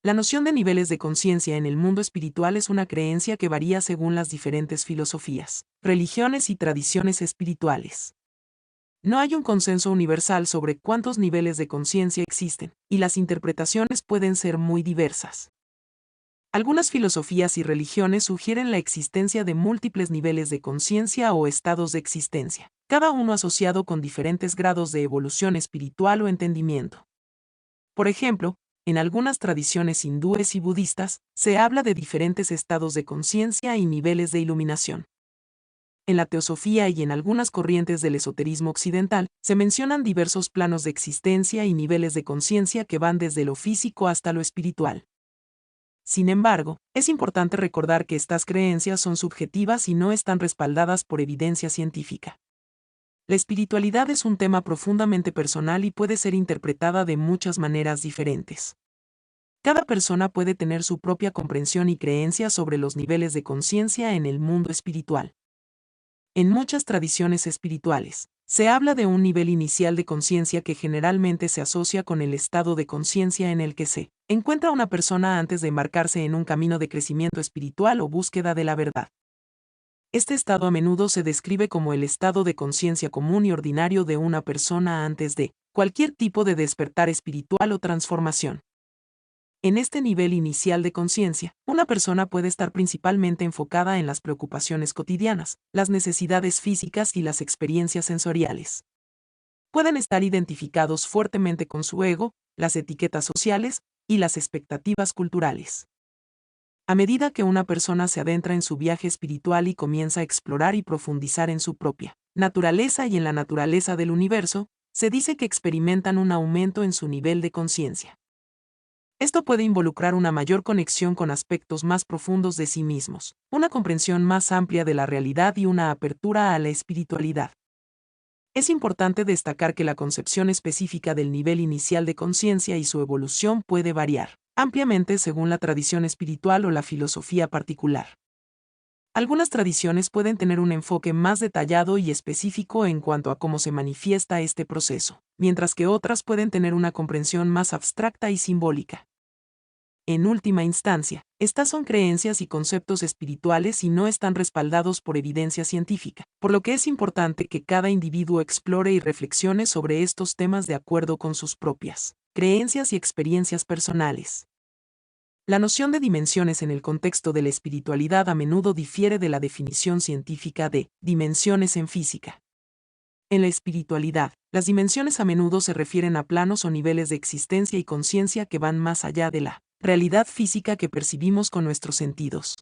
La noción de niveles de conciencia en el mundo espiritual es una creencia que varía según las diferentes filosofías, religiones y tradiciones espirituales. No hay un consenso universal sobre cuántos niveles de conciencia existen, y las interpretaciones pueden ser muy diversas. Algunas filosofías y religiones sugieren la existencia de múltiples niveles de conciencia o estados de existencia, cada uno asociado con diferentes grados de evolución espiritual o entendimiento. Por ejemplo, en algunas tradiciones hindúes y budistas, se habla de diferentes estados de conciencia y niveles de iluminación. En la teosofía y en algunas corrientes del esoterismo occidental, se mencionan diversos planos de existencia y niveles de conciencia que van desde lo físico hasta lo espiritual. Sin embargo, es importante recordar que estas creencias son subjetivas y no están respaldadas por evidencia científica. La espiritualidad es un tema profundamente personal y puede ser interpretada de muchas maneras diferentes. Cada persona puede tener su propia comprensión y creencia sobre los niveles de conciencia en el mundo espiritual. En muchas tradiciones espirituales, se habla de un nivel inicial de conciencia que generalmente se asocia con el estado de conciencia en el que se encuentra una persona antes de embarcarse en un camino de crecimiento espiritual o búsqueda de la verdad. Este estado a menudo se describe como el estado de conciencia común y ordinario de una persona antes de cualquier tipo de despertar espiritual o transformación. En este nivel inicial de conciencia, una persona puede estar principalmente enfocada en las preocupaciones cotidianas, las necesidades físicas y las experiencias sensoriales. Pueden estar identificados fuertemente con su ego, las etiquetas sociales y las expectativas culturales. A medida que una persona se adentra en su viaje espiritual y comienza a explorar y profundizar en su propia naturaleza y en la naturaleza del universo, se dice que experimentan un aumento en su nivel de conciencia. Esto puede involucrar una mayor conexión con aspectos más profundos de sí mismos, una comprensión más amplia de la realidad y una apertura a la espiritualidad. Es importante destacar que la concepción específica del nivel inicial de conciencia y su evolución puede variar ampliamente según la tradición espiritual o la filosofía particular. Algunas tradiciones pueden tener un enfoque más detallado y específico en cuanto a cómo se manifiesta este proceso, mientras que otras pueden tener una comprensión más abstracta y simbólica. En última instancia, estas son creencias y conceptos espirituales y no están respaldados por evidencia científica, por lo que es importante que cada individuo explore y reflexione sobre estos temas de acuerdo con sus propias creencias y experiencias personales. La noción de dimensiones en el contexto de la espiritualidad a menudo difiere de la definición científica de dimensiones en física. En la espiritualidad, las dimensiones a menudo se refieren a planos o niveles de existencia y conciencia que van más allá de la realidad física que percibimos con nuestros sentidos.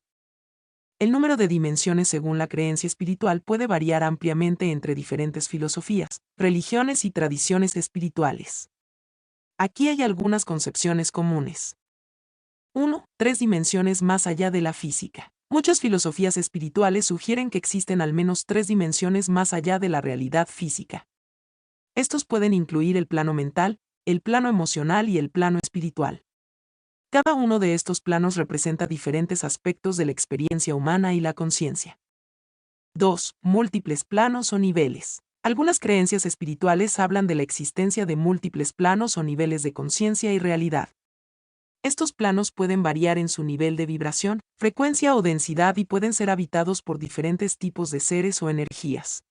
El número de dimensiones según la creencia espiritual puede variar ampliamente entre diferentes filosofías, religiones y tradiciones espirituales. Aquí hay algunas concepciones comunes. 1. 3 dimensiones más allá de la física. Muchas filosofías espirituales sugieren que existen al menos 3 dimensiones más allá de la realidad física. Estos pueden incluir el plano mental, el plano emocional y el plano espiritual. Cada uno de estos planos representa diferentes aspectos de la experiencia humana y la conciencia. 2. Múltiples planos o niveles. Algunas creencias espirituales hablan de la existencia de múltiples planos o niveles de conciencia y realidad. Estos planos pueden variar en su nivel de vibración, frecuencia o densidad y pueden ser habitados por diferentes tipos de seres o energías.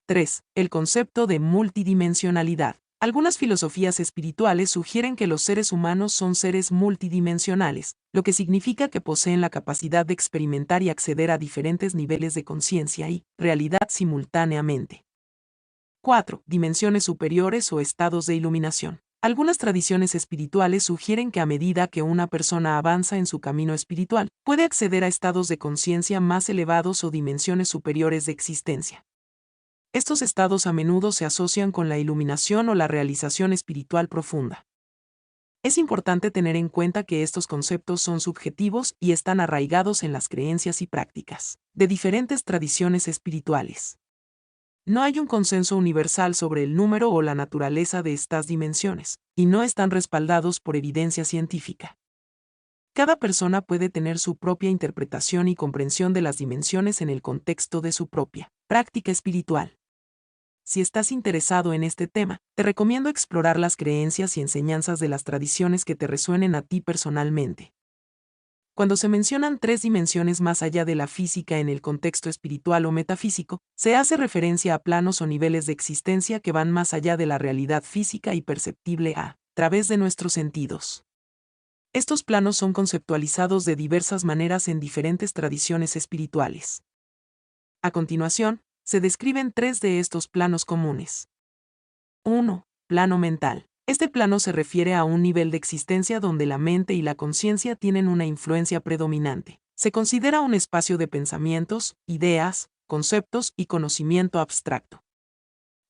3. El concepto de multidimensionalidad. Algunas filosofías espirituales sugieren que los seres humanos son seres multidimensionales, lo que significa que poseen la capacidad de experimentar y acceder a diferentes niveles de conciencia y realidad simultáneamente. 4. Dimensiones superiores o estados de iluminación. Algunas tradiciones espirituales sugieren que a medida que una persona avanza en su camino espiritual, puede acceder a estados de conciencia más elevados o dimensiones superiores de existencia. Estos estados a menudo se asocian con la iluminación o la realización espiritual profunda. Es importante tener en cuenta que estos conceptos son subjetivos y están arraigados en las creencias y prácticas de diferentes tradiciones espirituales. No hay un consenso universal sobre el número o la naturaleza de estas dimensiones, y no están respaldados por evidencia científica. Cada persona puede tener su propia interpretación y comprensión de las dimensiones en el contexto de su propia práctica espiritual. Si estás interesado en este tema, te recomiendo explorar las creencias y enseñanzas de las tradiciones que te resuenen a ti personalmente. Cuando se mencionan tres dimensiones más allá de la física en el contexto espiritual o metafísico, se hace referencia a planos o niveles de existencia que van más allá de la realidad física y perceptible a través de nuestros sentidos. Estos planos son conceptualizados de diversas maneras en diferentes tradiciones espirituales. A continuación, se describen tres de estos planos comunes. 1. Plano mental. Este plano se refiere a un nivel de existencia donde la mente y la conciencia tienen una influencia predominante. Se considera un espacio de pensamientos, ideas, conceptos y conocimiento abstracto.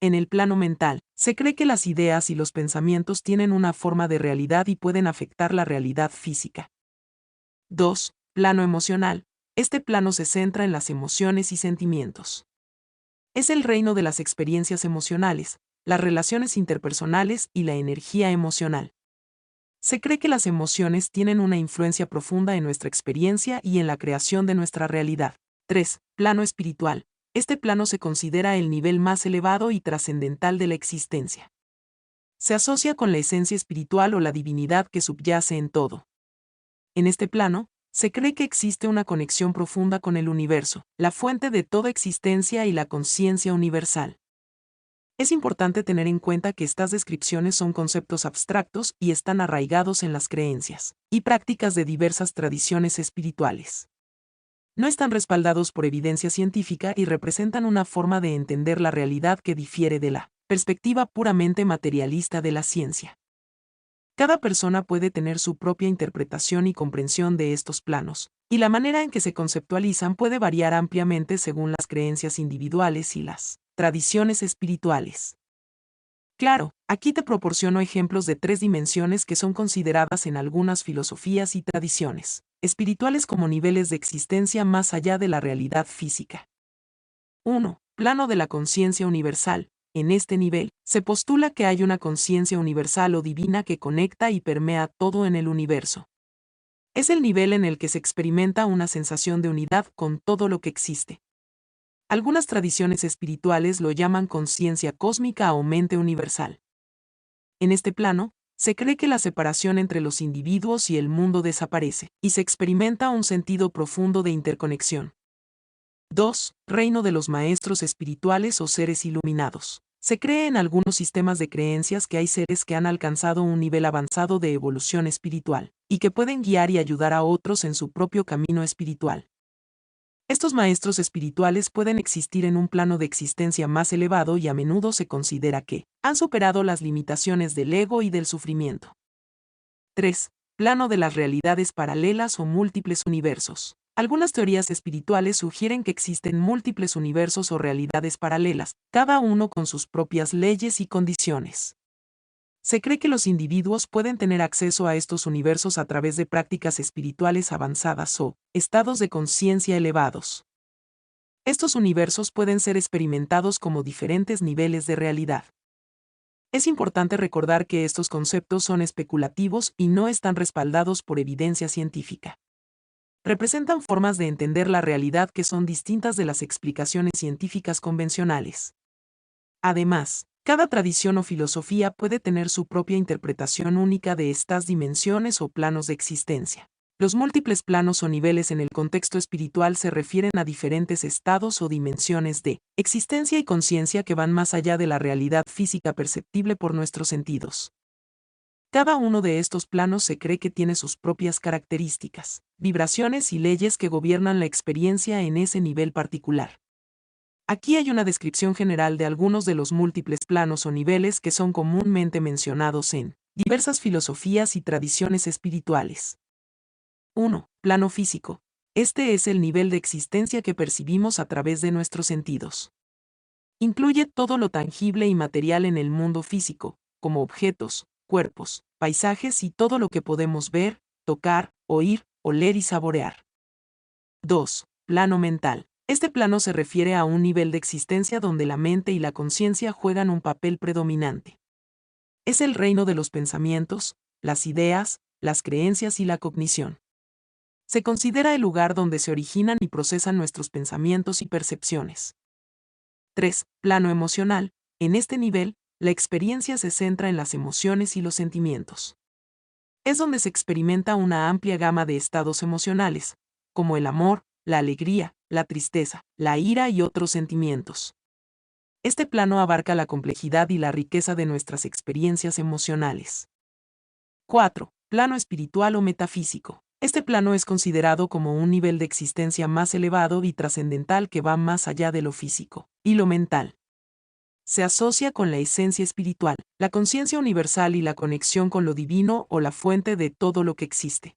En el plano mental, se cree que las ideas y los pensamientos tienen una forma de realidad y pueden afectar la realidad física. 2. Plano emocional. Este plano se centra en las emociones y sentimientos. Es el reino de las experiencias emocionales, las relaciones interpersonales y la energía emocional. Se cree que las emociones tienen una influencia profunda en nuestra experiencia y en la creación de nuestra realidad. 3. Plano espiritual. Este plano se considera el nivel más elevado y trascendental de la existencia. Se asocia con la esencia espiritual o la divinidad que subyace en todo. En este plano, se cree que existe una conexión profunda con el universo, la fuente de toda existencia y la conciencia universal. Es importante tener en cuenta que estas descripciones son conceptos abstractos y están arraigados en las creencias y prácticas de diversas tradiciones espirituales. No están respaldados por evidencia científica y representan una forma de entender la realidad que difiere de la perspectiva puramente materialista de la ciencia. Cada persona puede tener su propia interpretación y comprensión de estos planos, y la manera en que se conceptualizan puede variar ampliamente según las creencias individuales y las tradiciones espirituales. Claro, aquí te proporciono ejemplos de tres dimensiones que son consideradas en algunas filosofías y tradiciones espirituales como niveles de existencia más allá de la realidad física. 1. Plano de la conciencia universal. En este nivel, se postula que hay una conciencia universal o divina que conecta y permea todo en el universo. Es el nivel en el que se experimenta una sensación de unidad con todo lo que existe. Algunas tradiciones espirituales lo llaman conciencia cósmica o mente universal. En este plano, se cree que la separación entre los individuos y el mundo desaparece, y se experimenta un sentido profundo de interconexión. 2. Reino de los maestros espirituales o seres iluminados. Se cree en algunos sistemas de creencias que hay seres que han alcanzado un nivel avanzado de evolución espiritual, y que pueden guiar y ayudar a otros en su propio camino espiritual. Estos maestros espirituales pueden existir en un plano de existencia más elevado y a menudo se considera que han superado las limitaciones del ego y del sufrimiento. 3. Plano de las realidades paralelas o múltiples universos. Algunas teorías espirituales sugieren que existen múltiples universos o realidades paralelas, cada uno con sus propias leyes y condiciones. Se cree que los individuos pueden tener acceso a estos universos a través de prácticas espirituales avanzadas o estados de conciencia elevados. Estos universos pueden ser experimentados como diferentes niveles de realidad. Es importante recordar que estos conceptos son especulativos y no están respaldados por evidencia científica. Representan formas de entender la realidad que son distintas de las explicaciones científicas convencionales. Además, cada tradición o filosofía puede tener su propia interpretación única de estas dimensiones o planos de existencia. Los múltiples planos o niveles en el contexto espiritual se refieren a diferentes estados o dimensiones de existencia y conciencia que van más allá de la realidad física perceptible por nuestros sentidos. Cada uno de estos planos se cree que tiene sus propias características, vibraciones y leyes que gobiernan la experiencia en ese nivel particular. Aquí hay una descripción general de algunos de los múltiples planos o niveles que son comúnmente mencionados en diversas filosofías y tradiciones espirituales. 1. Plano físico. Este es el nivel de existencia que percibimos a través de nuestros sentidos. Incluye todo lo tangible y material en el mundo físico, como objetos, cuerpos, paisajes y todo lo que podemos ver, tocar, oír, oler y saborear. 2. Plano mental. Este plano se refiere a un nivel de existencia donde la mente y la conciencia juegan un papel predominante. Es el reino de los pensamientos, las ideas, las creencias y la cognición. Se considera el lugar donde se originan y procesan nuestros pensamientos y percepciones. 3. Plano emocional. En este nivel, la experiencia se centra en las emociones y los sentimientos. Es donde se experimenta una amplia gama de estados emocionales, como el amor, la alegría, la tristeza, la ira y otros sentimientos. Este plano abarca la complejidad y la riqueza de nuestras experiencias emocionales. 4. Plano espiritual o metafísico. Este plano es considerado como un nivel de existencia más elevado y trascendental que va más allá de lo físico y lo mental. Se asocia con la esencia espiritual, la conciencia universal y la conexión con lo divino o la fuente de todo lo que existe.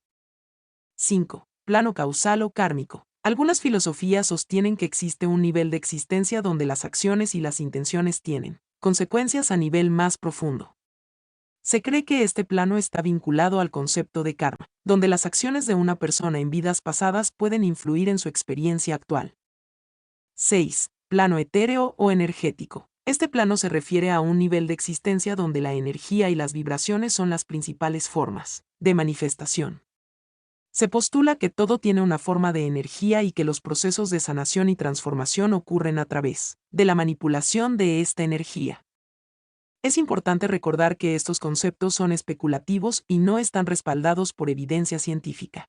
5. Plano causal o kármico. Algunas filosofías sostienen que existe un nivel de existencia donde las acciones y las intenciones tienen consecuencias a nivel más profundo. Se cree que este plano está vinculado al concepto de karma, donde las acciones de una persona en vidas pasadas pueden influir en su experiencia actual. 6. Plano etéreo o energético. Este plano se refiere a un nivel de existencia donde la energía y las vibraciones son las principales formas de manifestación. Se postula que todo tiene una forma de energía y que los procesos de sanación y transformación ocurren a través de la manipulación de esta energía. Es importante recordar que estos conceptos son especulativos y no están respaldados por evidencia científica.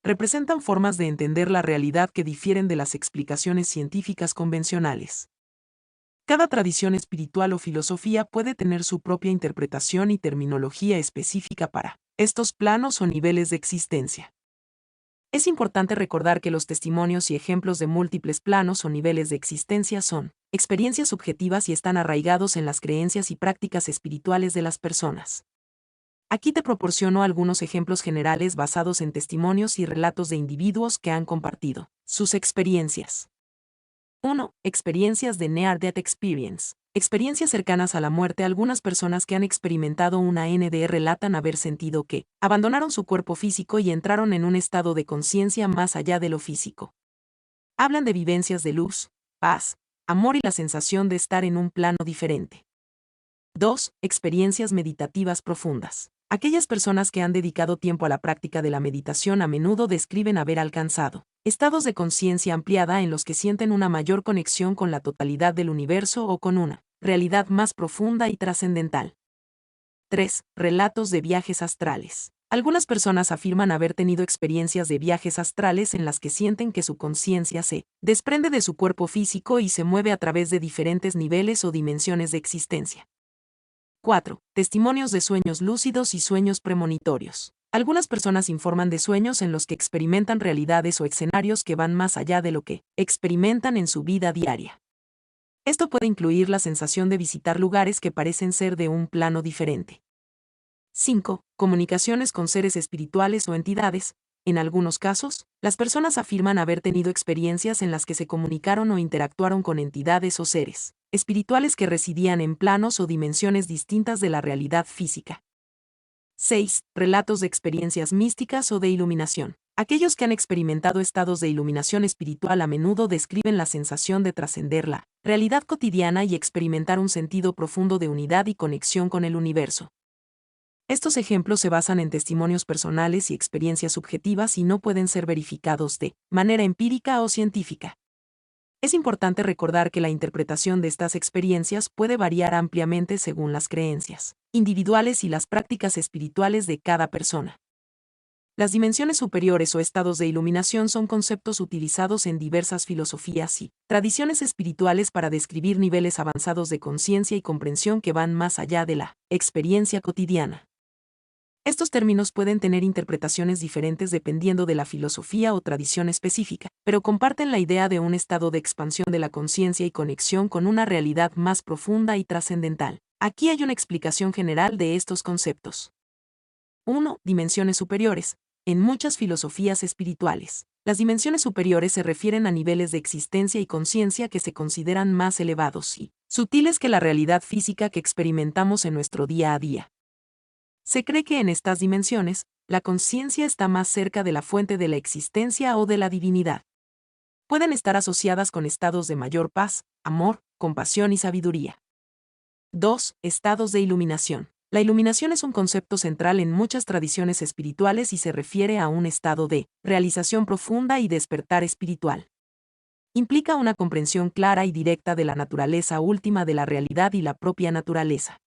Representan formas de entender la realidad que difieren de las explicaciones científicas convencionales. Cada tradición espiritual o filosofía puede tener su propia interpretación y terminología específica para estos planos o niveles de existencia. Es importante recordar que los testimonios y ejemplos de múltiples planos o niveles de existencia son experiencias subjetivas y están arraigados en las creencias y prácticas espirituales de las personas. Aquí te proporciono algunos ejemplos generales basados en testimonios y relatos de individuos que han compartido sus experiencias. 1. Experiencias de Near-Death Experience. Experiencias cercanas a la muerte. Algunas personas que han experimentado una NDE relatan haber sentido que abandonaron su cuerpo físico y entraron en un estado de conciencia más allá de lo físico. Hablan de vivencias de luz, paz, amor y la sensación de estar en un plano diferente. 2. Experiencias meditativas profundas. Aquellas personas que han dedicado tiempo a la práctica de la meditación a menudo describen haber alcanzado estados de conciencia ampliada en los que sienten una mayor conexión con la totalidad del universo o con una realidad más profunda y trascendental. 3. Relatos de viajes astrales. Algunas personas afirman haber tenido experiencias de viajes astrales en las que sienten que su conciencia se desprende de su cuerpo físico y se mueve a través de diferentes niveles o dimensiones de existencia. 4. Testimonios de sueños lúcidos y sueños premonitorios. Algunas personas informan de sueños en los que experimentan realidades o escenarios que van más allá de lo que experimentan en su vida diaria. Esto puede incluir la sensación de visitar lugares que parecen ser de un plano diferente. 5. Comunicaciones con seres espirituales o entidades. En algunos casos, las personas afirman haber tenido experiencias en las que se comunicaron o interactuaron con entidades o seres espirituales que residían en planos o dimensiones distintas de la realidad física. 6. Relatos de experiencias místicas o de iluminación. Aquellos que han experimentado estados de iluminación espiritual a menudo describen la sensación de trascender la realidad cotidiana y experimentar un sentido profundo de unidad y conexión con el universo. Estos ejemplos se basan en testimonios personales y experiencias subjetivas y no pueden ser verificados de manera empírica o científica. Es importante recordar que la interpretación de estas experiencias puede variar ampliamente según las creencias individuales y las prácticas espirituales de cada persona. Las dimensiones superiores o estados de iluminación son conceptos utilizados en diversas filosofías y tradiciones espirituales para describir niveles avanzados de conciencia y comprensión que van más allá de la experiencia cotidiana. Estos términos pueden tener interpretaciones diferentes dependiendo de la filosofía o tradición específica, pero comparten la idea de un estado de expansión de la conciencia y conexión con una realidad más profunda y trascendental. Aquí hay una explicación general de estos conceptos. 1. Dimensiones superiores. En muchas filosofías espirituales, las dimensiones superiores se refieren a niveles de existencia y conciencia que se consideran más elevados y sutiles que la realidad física que experimentamos en nuestro día a día. Se cree que en estas dimensiones, la conciencia está más cerca de la fuente de la existencia o de la divinidad. Pueden estar asociadas con estados de mayor paz, amor, compasión y sabiduría. 2. Estados de iluminación. La iluminación es un concepto central en muchas tradiciones espirituales y se refiere a un estado de realización profunda y despertar espiritual. implica una comprensión clara y directa de la naturaleza última de la realidad y la propia naturaleza.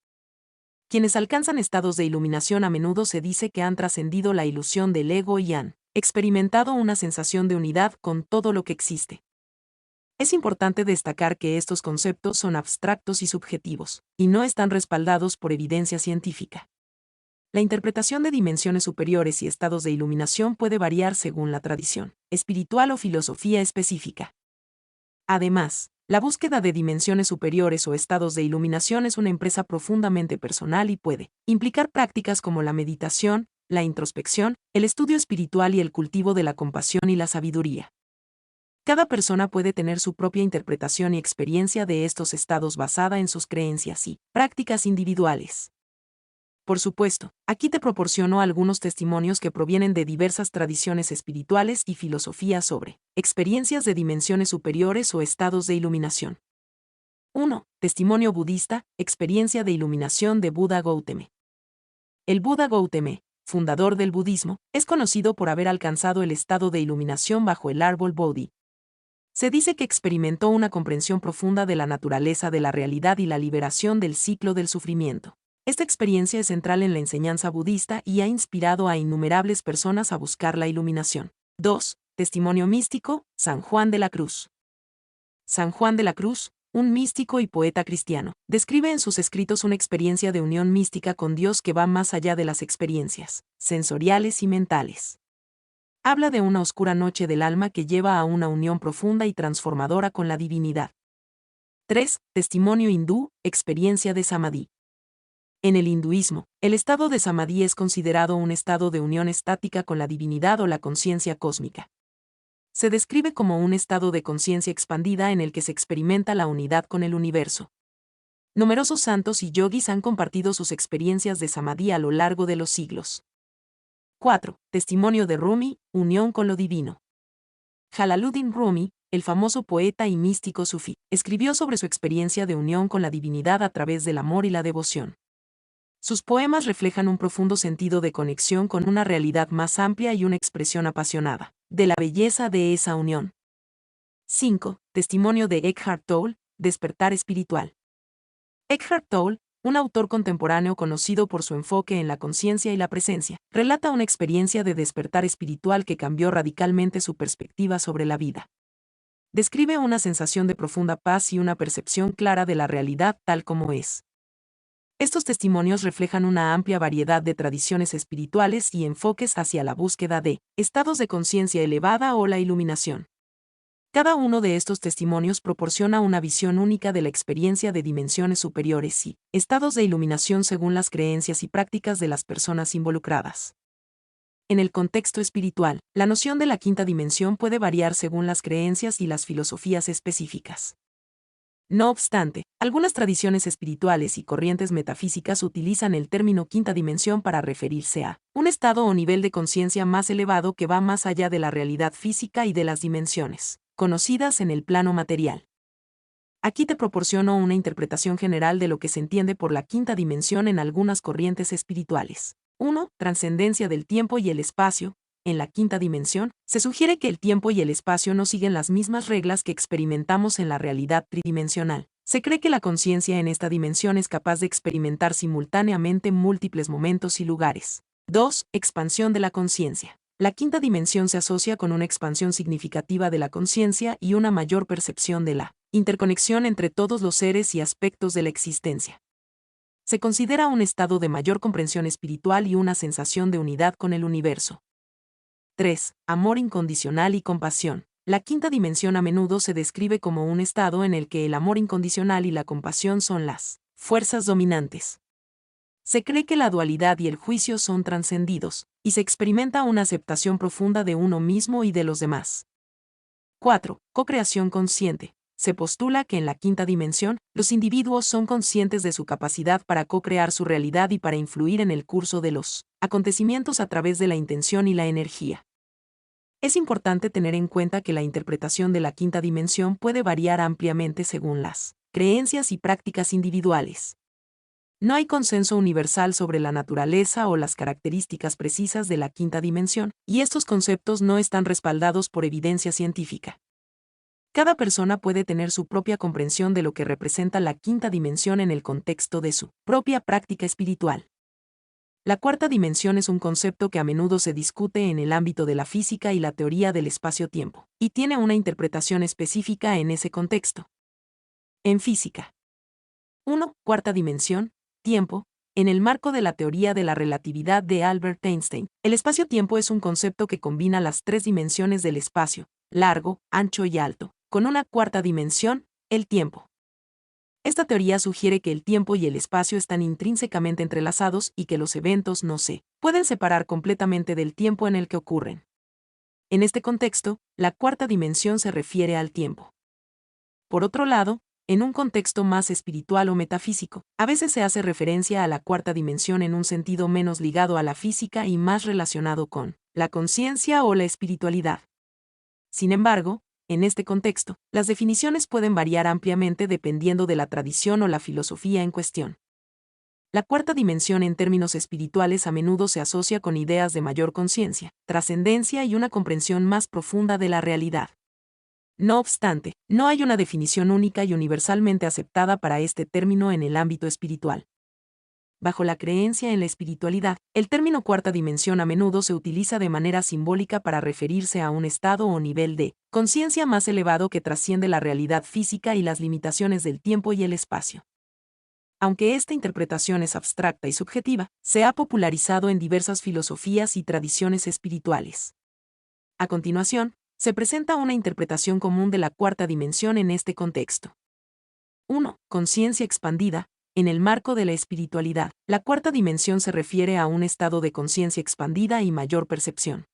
Quienes alcanzan estados de iluminación a menudo se dice que han trascendido la ilusión del ego y han experimentado una sensación de unidad con todo lo que existe. Es importante destacar que estos conceptos son abstractos y subjetivos, y no están respaldados por evidencia científica. La interpretación de dimensiones superiores y estados de iluminación puede variar según la tradición espiritual o filosofía específica. Además, la búsqueda de dimensiones superiores o estados de iluminación es una empresa profundamente personal y puede implicar prácticas como la meditación, la introspección, el estudio espiritual y el cultivo de la compasión y la sabiduría. Cada persona puede tener su propia interpretación y experiencia de estos estados basada en sus creencias y prácticas individuales. Por supuesto, aquí te proporciono algunos testimonios que provienen de diversas tradiciones espirituales y filosofías sobre experiencias de dimensiones superiores o estados de iluminación. 1. Testimonio budista, experiencia de iluminación de Buda Gautama. El Buda Gautama, fundador del budismo, es conocido por haber alcanzado el estado de iluminación bajo el árbol Bodhi. Se dice que experimentó una comprensión profunda de la naturaleza de la realidad y la liberación del ciclo del sufrimiento. Esta experiencia es central en la enseñanza budista y ha inspirado a innumerables personas a buscar la iluminación. 2. Testimonio místico, San Juan de la Cruz. San Juan de la Cruz, un místico y poeta cristiano, describe en sus escritos una experiencia de unión mística con Dios que va más allá de las experiencias sensoriales y mentales. Habla de una oscura noche del alma que lleva a una unión profunda y transformadora con la divinidad. 3. Testimonio hindú, experiencia de Samadhi. En el hinduismo, el estado de Samadhi es considerado un estado de unión estática con la divinidad o la conciencia cósmica. Se describe como un estado de conciencia expandida en el que se experimenta la unidad con el universo. Numerosos santos y yogis han compartido sus experiencias de Samadhi a lo largo de los siglos. 4. Testimonio de Rumi, unión con lo divino. Jalaluddin Rumi, el famoso poeta y místico sufí, escribió sobre su experiencia de unión con la divinidad a través del amor y la devoción. Sus poemas reflejan un profundo sentido de conexión con una realidad más amplia y una expresión apasionada de la belleza de esa unión. 5. Testimonio de Eckhart Tolle, despertar espiritual. Eckhart Tolle, un autor contemporáneo conocido por su enfoque en la conciencia y la presencia, relata una experiencia de despertar espiritual que cambió radicalmente su perspectiva sobre la vida. Describe una sensación de profunda paz y una percepción clara de la realidad tal como es. Estos testimonios reflejan una amplia variedad de tradiciones espirituales y enfoques hacia la búsqueda de estados de conciencia elevada o la iluminación. Cada uno de estos testimonios proporciona una visión única de la experiencia de dimensiones superiores y estados de iluminación según las creencias y prácticas de las personas involucradas. En el contexto espiritual, la noción de la quinta dimensión puede variar según las creencias y las filosofías específicas. No obstante, algunas tradiciones espirituales y corrientes metafísicas utilizan el término quinta dimensión para referirse a un estado o nivel de conciencia más elevado que va más allá de la realidad física y de las dimensiones conocidas en el plano material. Aquí te proporciono una interpretación general de lo que se entiende por la quinta dimensión en algunas corrientes espirituales. 1. Trascendencia del tiempo y el espacio. En la quinta dimensión, se sugiere que el tiempo y el espacio no siguen las mismas reglas que experimentamos en la realidad tridimensional. Se cree que la conciencia en esta dimensión es capaz de experimentar simultáneamente múltiples momentos y lugares. 2. Expansión de la conciencia. La quinta dimensión se asocia con una expansión significativa de la conciencia y una mayor percepción de la interconexión entre todos los seres y aspectos de la existencia. Se considera un estado de mayor comprensión espiritual y una sensación de unidad con el universo. 3. Amor incondicional y compasión. La quinta dimensión a menudo se describe como un estado en el que el amor incondicional y la compasión son las fuerzas dominantes. Se cree que la dualidad y el juicio son trascendidos, y se experimenta una aceptación profunda de uno mismo y de los demás. 4. Co-creación consciente. Se postula que en la quinta dimensión, los individuos son conscientes de su capacidad para co-crear su realidad y para influir en el curso de los acontecimientos a través de la intención y la energía. Es importante tener en cuenta que la interpretación de la quinta dimensión puede variar ampliamente según las creencias y prácticas individuales. No hay consenso universal sobre la naturaleza o las características precisas de la quinta dimensión, y estos conceptos no están respaldados por evidencia científica. Cada persona puede tener su propia comprensión de lo que representa la quinta dimensión en el contexto de su propia práctica espiritual. La cuarta dimensión es un concepto que a menudo se discute en el ámbito de la física y la teoría del espacio-tiempo, y tiene una interpretación específica en ese contexto. En física. 1. Cuarta dimensión, tiempo. En el marco de la teoría de la relatividad de Albert Einstein, el espacio-tiempo es un concepto que combina las tres dimensiones del espacio, largo, ancho y alto, con una cuarta dimensión, el tiempo. Esta teoría sugiere que el tiempo y el espacio están intrínsecamente entrelazados y que los eventos no se pueden separar completamente del tiempo en el que ocurren. En este contexto, la cuarta dimensión se refiere al tiempo. Por otro lado, en un contexto más espiritual o metafísico, a veces se hace referencia a la cuarta dimensión en un sentido menos ligado a la física y más relacionado con la conciencia o la espiritualidad. Sin embargo, en este contexto, las definiciones pueden variar ampliamente dependiendo de la tradición o la filosofía en cuestión. La cuarta dimensión en términos espirituales a menudo se asocia con ideas de mayor conciencia, trascendencia y una comprensión más profunda de la realidad. No obstante, no hay una definición única y universalmente aceptada para este término en el ámbito espiritual. Bajo la creencia en la espiritualidad, el término cuarta dimensión a menudo se utiliza de manera simbólica para referirse a un estado o nivel de conciencia más elevado que trasciende la realidad física y las limitaciones del tiempo y el espacio. Aunque esta interpretación es abstracta y subjetiva, se ha popularizado en diversas filosofías y tradiciones espirituales. A continuación, se presenta una interpretación común de la cuarta dimensión en este contexto. 1. Conciencia expandida. En el marco de la espiritualidad, la cuarta dimensión se refiere a un estado de conciencia expandida y mayor percepción.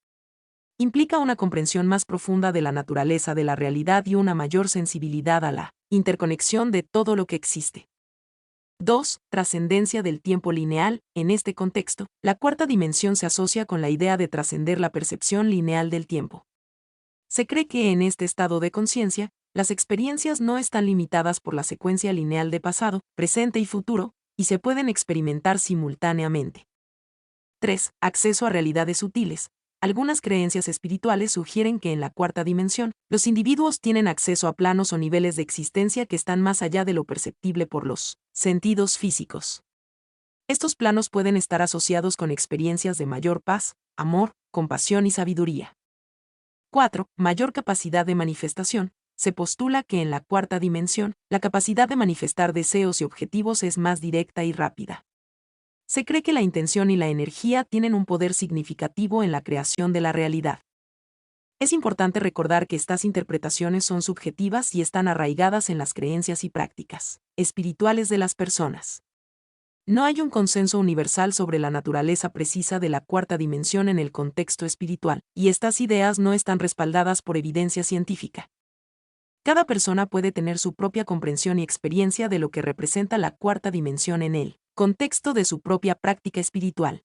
Implica una comprensión más profunda de la naturaleza de la realidad y una mayor sensibilidad a la interconexión de todo lo que existe. 2. Trascendencia del tiempo lineal. En este contexto, la cuarta dimensión se asocia con la idea de trascender la percepción lineal del tiempo. Se cree que en este estado de conciencia, las experiencias no están limitadas por la secuencia lineal de pasado, presente y futuro, y se pueden experimentar simultáneamente. 3. Acceso a realidades sutiles. Algunas creencias espirituales sugieren que en la cuarta dimensión, los individuos tienen acceso a planos o niveles de existencia que están más allá de lo perceptible por los sentidos físicos. Estos planos pueden estar asociados con experiencias de mayor paz, amor, compasión y sabiduría. 4. Mayor capacidad de manifestación. Se postula que en la cuarta dimensión, la capacidad de manifestar deseos y objetivos es más directa y rápida. Se cree que la intención y la energía tienen un poder significativo en la creación de la realidad. Es importante recordar que estas interpretaciones son subjetivas y están arraigadas en las creencias y prácticas espirituales de las personas. No hay un consenso universal sobre la naturaleza precisa de la cuarta dimensión en el contexto espiritual, y estas ideas no están respaldadas por evidencia científica. Cada persona puede tener su propia comprensión y experiencia de lo que representa la cuarta dimensión en el contexto de su propia práctica espiritual.